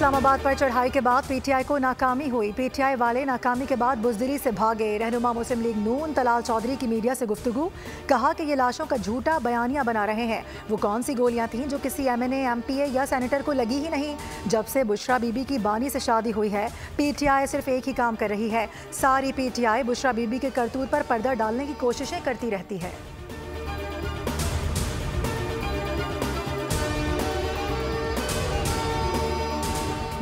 इस्लामाबाद पर चढ़ाई के बाद पीटीआई को नाकामी हुई। पीटीआई वाले नाकामी के बाद बुज़दिली से भागे। रहनुमा मुस्लिम लीग नून तलाल चौधरी की मीडिया से गुफ्तगू, कहा कि ये लाशों का झूठा बयानिया बना रहे हैं। वो कौन सी गोलियां थीं जो किसी एमएनए, एमपीए या सेनेटर को लगी ही नहीं। जब से बुशरा बीबी की बानी से शादी हुई है, पीटीआई सिर्फ एक ही काम कर रही है। सारी पीटीआई बुशरा बीबी के करतूत पर पर्दा डालने की कोशिशें करती रहती है।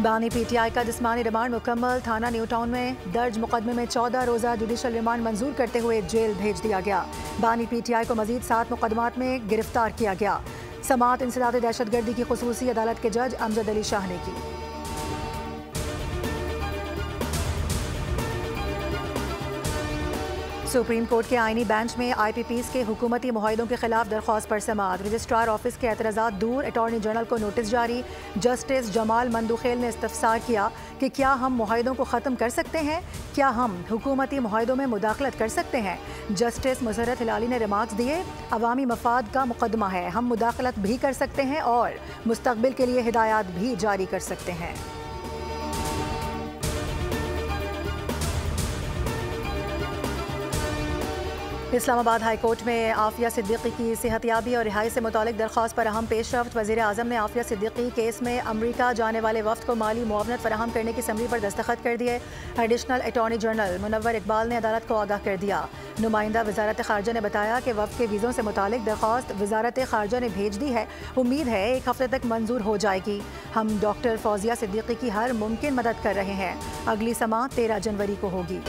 बानी पीटीआई का जिस्मानी रिमांड मुकम्मल। थाना न्यू टाउन में दर्ज मुकदमे में 14 रोज़ा जुडिशल रिमांड मंजूर करते हुए जेल भेज दिया गया। बानी पीटीआई को मजीद 7 मुकदमात में गिरफ्तार किया गया। समात इंसदाद दहशतगर्दी की खुसूसी अदालत के जज अमजद अली शाह ने की। सुप्रीम कोर्ट के आईनी बेंच में आईपीपीज़ के हुकूमती मुआहिदों के खिलाफ दरख्वास्त पर समाअत। रजिस्ट्रार ऑफिस के एतराज़ात दूर, अटॉर्नी जनरल को नोटिस जारी। जस्टिस जमाल मंदुखेल ने इस्तफसार किया कि क्या हम मुआहिदों को ख़त्म कर सकते हैं, क्या हम हुकूमती मुआहिदों में मुदाखलत कर सकते हैं। जस्टिस मुसर्रत हिलाली ने रिमार्क्स दिए, अवामी मफाद का मुकदमा है, हम मुदाखलत भी कर सकते हैं और मुस्तकबिल के लिए हिदायत भी जारी कर सकते हैं। इस्लामाबाद हाई कोर्ट में आफिया सिद्दीकी की सेहतियाबी और रिहाई से मुतालिक दरख्वास्त पर अहम पेशरफ्त। वज़ीर आज़म ने आफिया सिद्दीकी केस में अमरीका जाने वाले वफ्द को माली मुआवनत फराहम करने की समरी पर दस्तखत कर दिए। Additional attorney general Munawwar Iqbal ने अदालत को आगाह कर दिया। नुमाइंदा वजारत खारजा ने बताया कि वफ्द के वीज़ों से मुतालिक दरख्वास्त वजारत खारजा ने भेज दी है। उम्मीद है 1 हफ्ते तक मंजूर हो जाएगी। हम डॉक्टर फौजिया सिद्दीकी की हर मुमकिन मदद कर रहे हैं। अगली समाअत 13 जनवरी को होगी।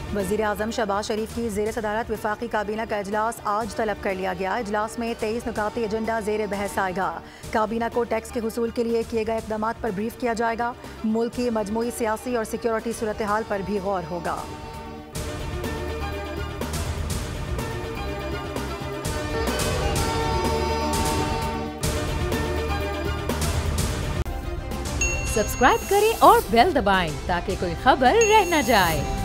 वज़ीर आज़म शहबाज शरीफ की ज़ेर सदारत वफाकी काबीना का इजलास आज तलब कर लिया गया। इजलास में 23 नुकाती एजेंडा ज़ेर बहस आएगा। काबीना को टैक्स के हुसूल के लिए किए गए इक़दाम पर ब्रीफ किया जाएगा। मुल्क की मजमूई सियासी और सिक्योरिटी सूरत हाल पर भी गौर होगा। सब्सक्राइब करें और बेल दबाएं ताकि कोई खबर रह न जाए।